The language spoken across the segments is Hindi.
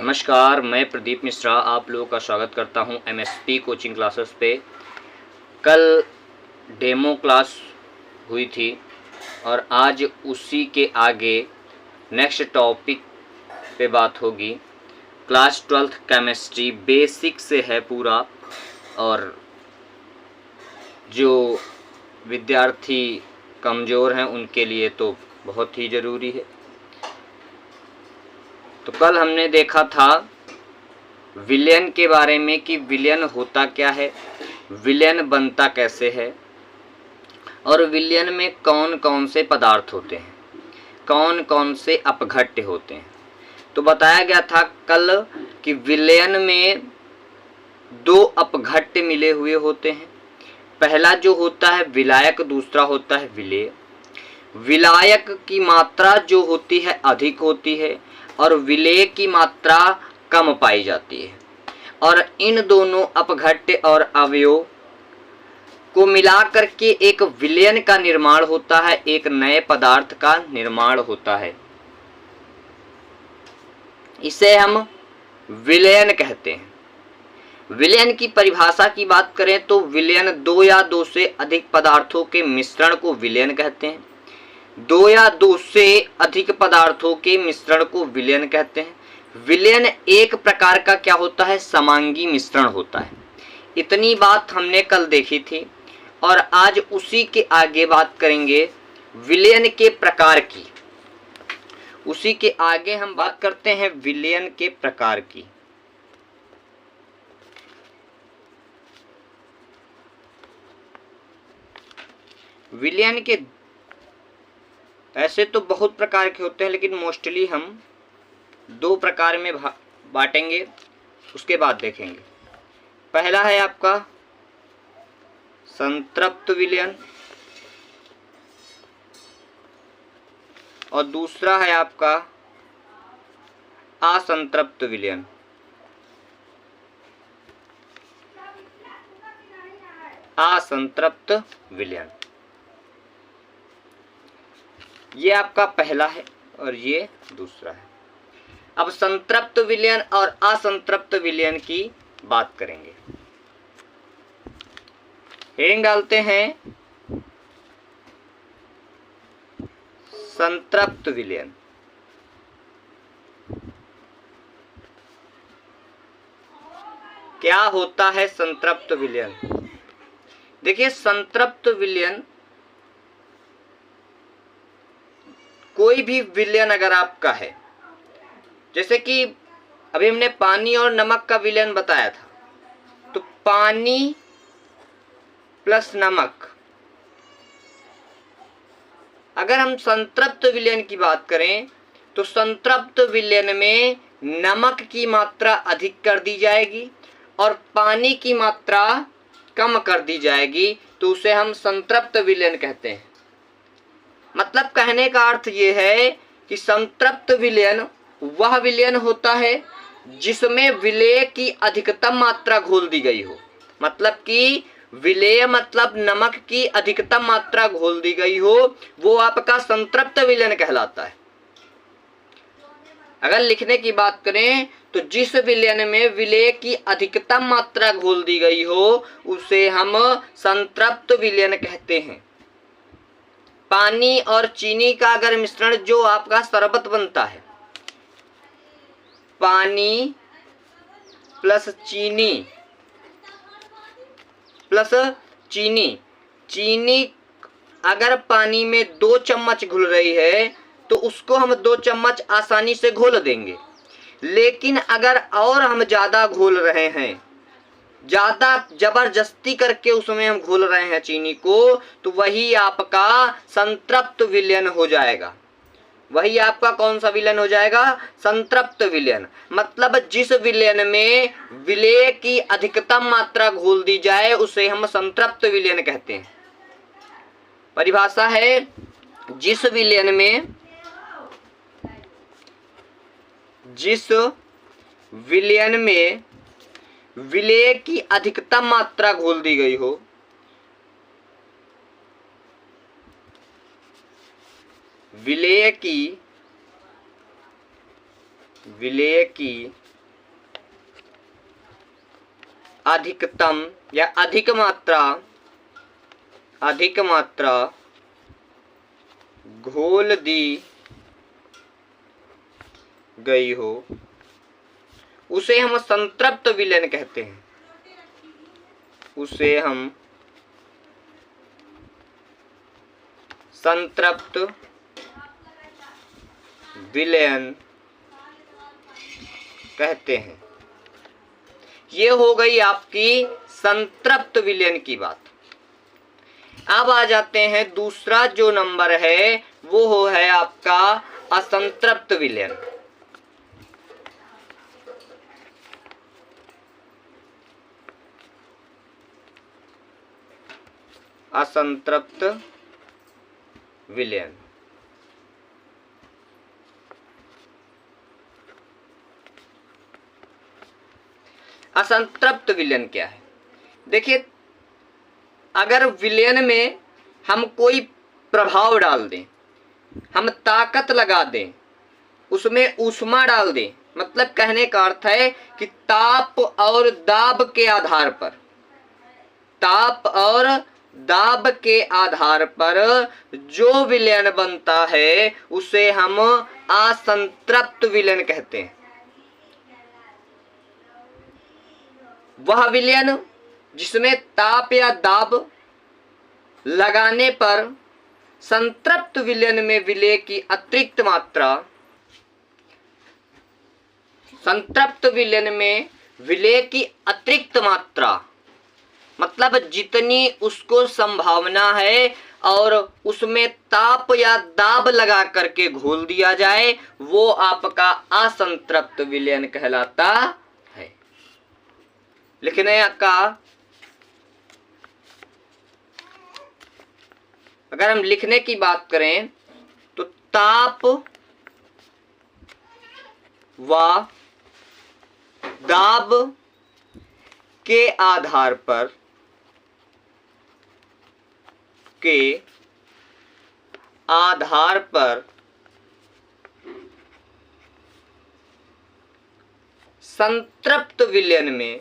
नमस्कार, मैं प्रदीप मिश्रा आप लोगों का स्वागत करता हूं एमएसपी कोचिंग क्लासेस पे। कल डेमो क्लास हुई थी और आज उसी के आगे नेक्स्ट टॉपिक पे बात होगी। क्लास 12th केमिस्ट्री बेसिक से है पूरा, और जो विद्यार्थी कमज़ोर हैं उनके लिए तो बहुत ही ज़रूरी है। तो कल हमने देखा था विलयन के बारे में कि विलयन होता क्या है, विलयन बनता कैसे है, और विलयन में कौन कौन से पदार्थ होते हैं, कौन कौन से अपघट्य होते हैं। तो बताया गया था कल कि विलयन में दो अपघट्य मिले हुए होते हैं। पहला जो होता है विलायक, दूसरा होता है विलेय। विलायक की मात्रा जो होती है अधिक होती है और विलेय की मात्रा कम पाई जाती है, और इन दोनों अपघट्य और अवयव को मिलाकर के एक विलयन का निर्माण होता है, एक नए पदार्थ का निर्माण होता है। इसे हम विलयन कहते हैं। विलयन की परिभाषा की बात करें तो विलयन दो या दो से अधिक पदार्थों के मिश्रण को विलयन कहते हैं। दो या दो से अधिक पदार्थों के मिश्रण को विलयन कहते हैं। विलयन एक प्रकार का क्या होता है, समांगी मिश्रण होता है। इतनी बात हमने कल देखी थी और आज उसी के आगे बात करेंगे विलयन के प्रकार की। उसी के आगे हम बात करते हैं विलयन के प्रकार की। विलयन के ऐसे तो बहुत प्रकार के होते हैं, लेकिन मोस्टली हम दो प्रकार में बांटेंगे, उसके बाद देखेंगे। पहला है आपका संतृप्त विलयन और दूसरा है आपका असंतृप्त विलयन। असंतृप्त विलयन ये आपका पहला है और ये दूसरा है। अब संतृप्त विलयन और असंतृप्त विलयन की बात करेंगे। हेडिंग डालते हैं संतृप्त विलयन। क्या होता है संतृप्त विलयन? देखिए, संतृप्त विलयन कोई भी विलयन अगर आपका है, जैसे कि अभी हमने पानी और नमक का विलयन बताया था, तो पानी प्लस नमक। अगर हम संतृप्त विलयन की बात करें तो संतृप्त विलयन में नमक की मात्रा अधिक कर दी जाएगी और पानी की मात्रा कम कर दी जाएगी, तो उसे हम संतृप्त विलयन कहते हैं। मतलब कहने का अर्थ ये है कि संतृप्त विलयन वह विलयन होता है जिसमें विलेय की अधिकतम मात्रा घोल दी गई हो। मतलब कि विलेय मतलब नमक की अधिकतम मात्रा घोल दी गई हो, वो आपका संतृप्त विलयन कहलाता है। अगर लिखने की बात करें तो जिस विलयन में विलेय की अधिकतम मात्रा घोल दी गई हो उसे हम संतृप्त विलयन कहते हैं। पानी और चीनी का अगर मिश्रण जो आपका शरबत बनता है, पानी प्लस चीनी प्लस चीनी, चीनी अगर पानी में 2 चम्मच घुल रही है तो उसको हम 2 चम्मच आसानी से घोल देंगे। लेकिन अगर और हम ज़्यादा घोल रहे हैं, ज़्यादा जबरदस्ती करके उसमें हम घोल रहे हैं चीनी को, तो वही आपका संतृप्त विलयन हो जाएगा। वही आपका कौन सा विलयन हो जाएगा? संतृप्त विलयन। मतलब जिस विलयन में विलेय की अधिकतम मात्रा घोल दी जाए उसे हम संतृप्त विलयन कहते हैं। परिभाषा है, जिस विलयन में विलेय की अधिकतम मात्रा घोल दी गई हो, विलेय की अधिकतम या अधिक मात्रा घोल दी गई हो उसे हम संतृप्त विलयन कहते हैं। उसे हम संतृप्त विलयन कहते हैं। ये हो गई आपकी संतृप्त विलयन की बात। अब आ जाते हैं दूसरा जो नंबर है वो है आपका असंतृप्त विलयन। असंतृप्त विलयन। असंतृप्त विलयन क्या है? देखिए, अगर विलयन में हम कोई प्रभाव डाल दें, हम ताकत लगा दें, उसमें ऊष्मा डाल दें, मतलब कहने का अर्थ है कि ताप और दाब के आधार पर, ताप और दाब के आधार पर जो विलयन बनता है उसे हम असंतृप्त विलयन कहते हैं। वह विलयन जिसमें ताप या दाब लगाने पर संतृप्त विलयन में विलेय की अतिरिक्त मात्रा, संतृप्त विलयन में विलेय की अतिरिक्त मात्रा मतलब जितनी उसको संभावना है और उसमें ताप या दाब लगा करके घोल दिया जाए वो आपका असंतृप्त विलयन कहलाता है। लिखने का अगर हम लिखने की बात करें तो ताप व दाब के आधार पर संतृप्त विलयन में,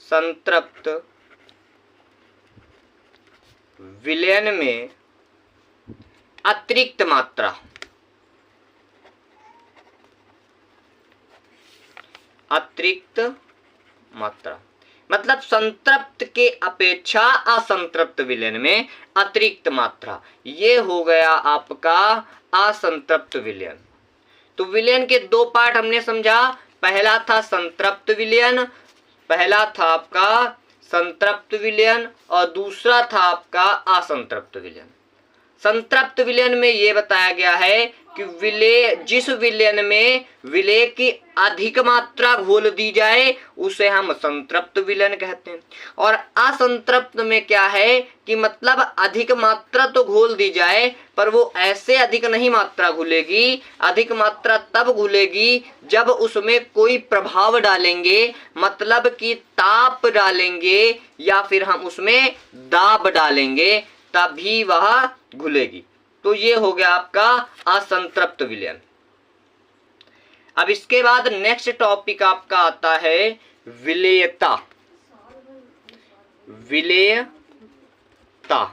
संतृप्त विलयन में अतिरिक्त मात्रा, अतिरिक्त मात्रा मतलब संतृप्त के अपेक्षा असंतृप्त विलयन में अतिरिक्त मात्रा, ये हो गया आपका असंतृप्त विलयन। तो विलयन के दो पार्ट हमने समझा, पहला था संतृप्त विलयन, पहला था आपका संतृप्त विलयन और दूसरा था आपका असंतृप्त विलयन। संतृप्त विलयन में यह बताया गया है कि विलेय, जिस विलयन में विलेय की अधिक मात्रा घोल दी जाए उसे हम संतृप्त विलयन कहते हैं। और असंतृप्त में क्या है कि मतलब अधिक मात्रा तो घोल दी जाए पर वो ऐसे अधिक नहीं मात्रा घुलेगी, अधिक मात्रा तब घुलेगी जब उसमें कोई प्रभाव डालेंगे, मतलब कि ताप डालेंगे या फिर हम उसमें दाब डालेंगे तभी वह घुलेगी। तो ये हो गया आपका असंतृप्त विलयन। अब इसके बाद नेक्स्ट टॉपिक आपका आता है विलेयता। विलेयता,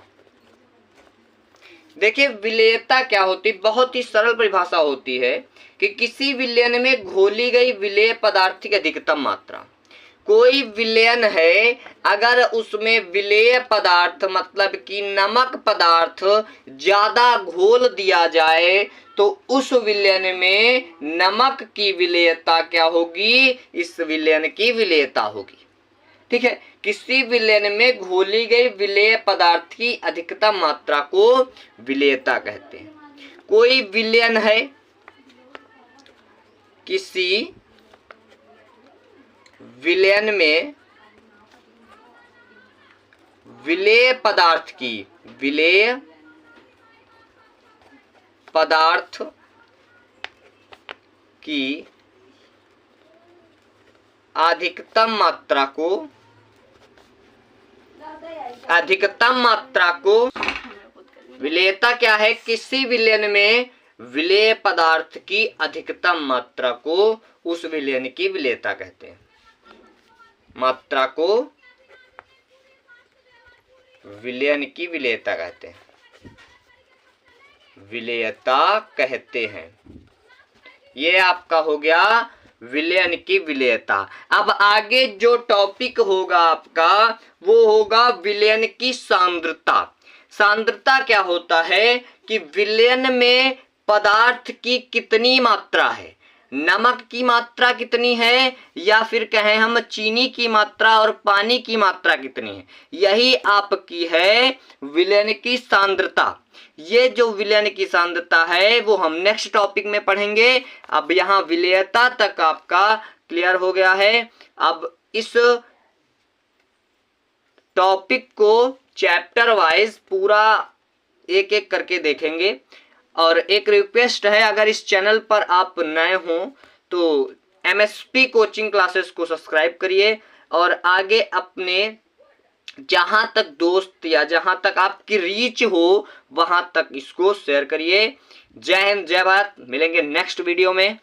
देखिए विलेयता क्या होती, बहुत ही सरल परिभाषा होती है कि किसी विलयन में घोली गई विलेय पदार्थ की अधिकतम मात्रा। कोई विलयन है, अगर उसमें विलेय पदार्थ मतलब कि नमक पदार्थ ज्यादा घोल दिया जाए तो उस विलयन में नमक की विलेयता क्या होगी, इस विलयन की विलेयता होगी। ठीक है, किसी विलयन में घोली गई विलेय पदार्थ की अधिकतम मात्रा को विलेयता कहते हैं। कोई विलयन है, किसी विलयन में विलेय पदार्थ की, विलेय पदार्थ की अधिकतम मात्रा को, अधिकतम मात्रा को विलेयता क्या है, किसी विलयन में विलेय पदार्थ की अधिकतम मात्रा को उस विलयन की विलेयता कहते हैं। मात्रा को विलयन की विलेयता कहते हैं, विलेयता कहते हैं। ये आपका हो गया विलयन की विलेयता। अब आगे जो टॉपिक होगा आपका वो होगा विलयन की सांद्रता। सांद्रता क्या होता है कि विलयन में पदार्थ की कितनी मात्रा है, नमक की मात्रा कितनी है, या फिर कहें हम चीनी की मात्रा और पानी की मात्रा कितनी है, यही आपकी है विलयन की सांद्रता। ये जो विलयन की सांद्रता है वो हम नेक्स्ट टॉपिक में पढ़ेंगे। अब यहाँ विलेयता तक आपका क्लियर हो गया है। अब इस टॉपिक को चैप्टर वाइज पूरा एक एक करके देखेंगे। और एक रिक्वेस्ट है, अगर इस चैनल पर आप नए हो तो MSP कोचिंग क्लासेस को सब्सक्राइब करिए और आगे अपने जहां तक दोस्त या जहां तक आपकी रीच हो वहां तक इसको शेयर करिए। जय हिंद, जय भारत। मिलेंगे नेक्स्ट वीडियो में।